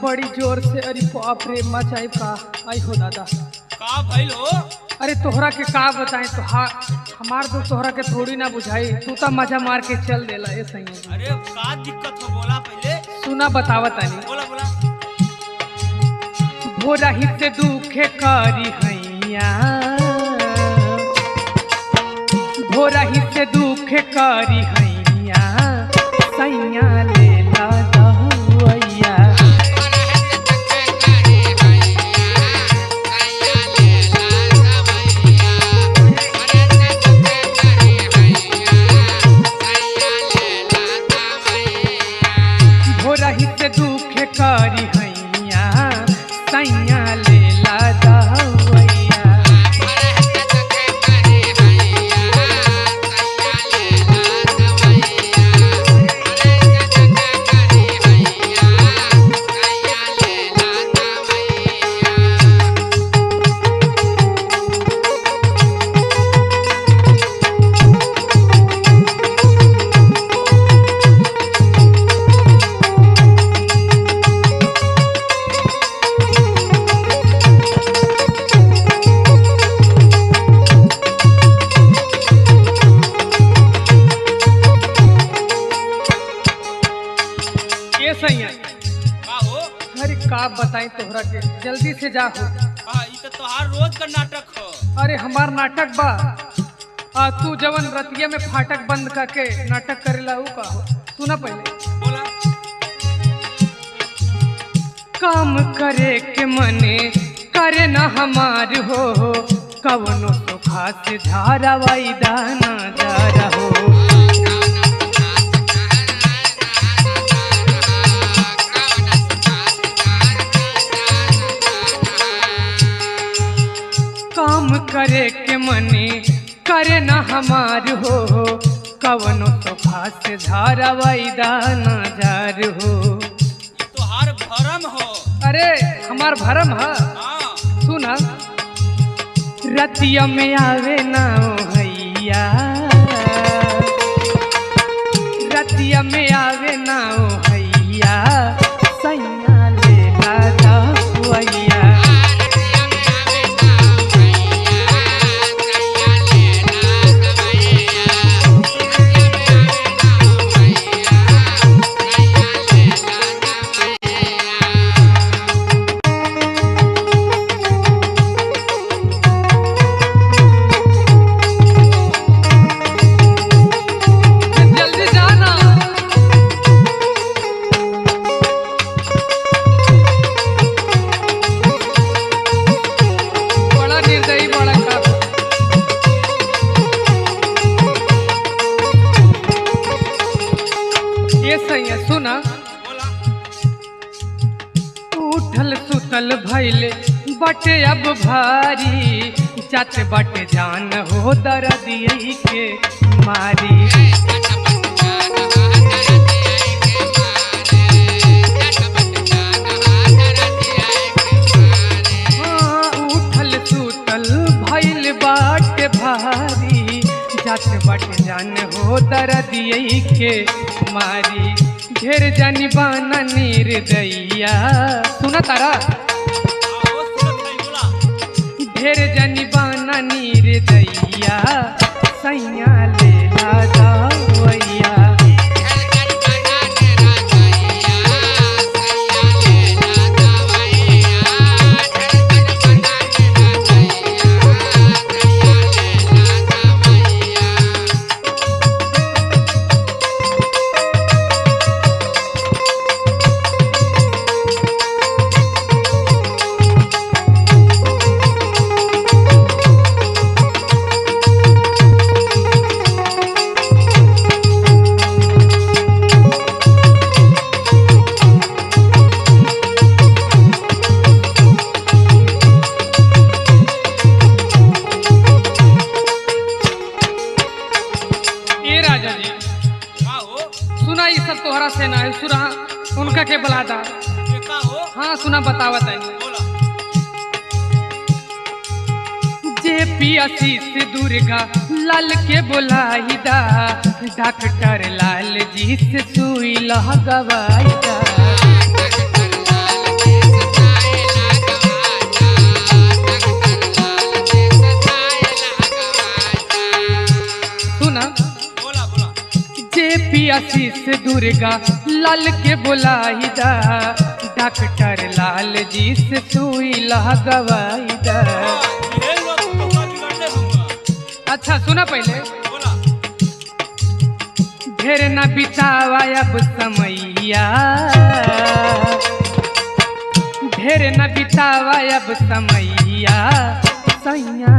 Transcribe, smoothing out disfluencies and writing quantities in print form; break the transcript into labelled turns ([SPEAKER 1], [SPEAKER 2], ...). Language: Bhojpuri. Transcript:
[SPEAKER 1] बड़ी जोर से। अरे बाप रे मचाई का आई हो दादा
[SPEAKER 2] का भइल हो?
[SPEAKER 1] अरे तोहरा के का बताएं तो हमार तो तोहरा के थोड़ी ना बुझाई। तू तो मजा मार के चल देला ये सही है।
[SPEAKER 2] अरे का दिक्कत हो बोला पहले।
[SPEAKER 1] सुना बतावत आनी।
[SPEAKER 2] बोला बोला।
[SPEAKER 1] भोरा ही से दुखे करी हैया, भोरा ही से दुखे करी हैया, सैया ले ला दहुआ। भोरा ही से दुखे करी हैया, सैया ले ला दहुआ। अरे का बताई तोहरा के, जल्दी से जा हो।
[SPEAKER 2] ई तो तोहार रोज का नाटक हो।
[SPEAKER 1] अरे हमार नाटक बा। तू जवन रतिया में फाटक बंद करके नाटक करेला ऊ का हो। सुना पहले।
[SPEAKER 2] बोला।
[SPEAKER 1] काम करे के मने करे ना हमार हो, कवनो तो खास धारा वाई दाना जा हो। काम करे के मने करे ना हमार हो, कवनो तो खास धारा वाई दाना जार हो।
[SPEAKER 2] तोहार भरम हो।
[SPEAKER 1] अरे हमार भरम है।
[SPEAKER 2] हाँ।
[SPEAKER 1] सुना रतिया में आवे ना हैया, रतिया में आवे ना हैया, सैया ले ला दहुआ। सुना।
[SPEAKER 2] बोला।
[SPEAKER 1] उठल सुतल भैले बटे अब भारी, जाते बटे जान हो दर्दिया के मारी। हाँ उठल सुतल भैल बाटे भारी, जाते बटे जान हो दर्दिया के मारी। ढेर जानी बाना निर्दया। सुना तारा। ढेर जानी बाना निर्दया, सैया ले ला दहुआ। सुना ये सब तोहरा से ना है। सुना उनका के बलादा। हाँ सुना बतावत है। जे पियासीस दुर्गा लाल के बोलाईदा, डॉक्टर लाल जी से सुई लगवाईदा। दुर्गा लाल के बुलाई दा, डॉक्टर लाल जी से सुई लगवाई दा।
[SPEAKER 2] ये लोग तो का बिगड़ले हुआ।
[SPEAKER 1] अच्छा सुना पहले,
[SPEAKER 2] बोला।
[SPEAKER 1] ढेर न बितावा अब समैया, ढेर न बितावा अब समैया, सैया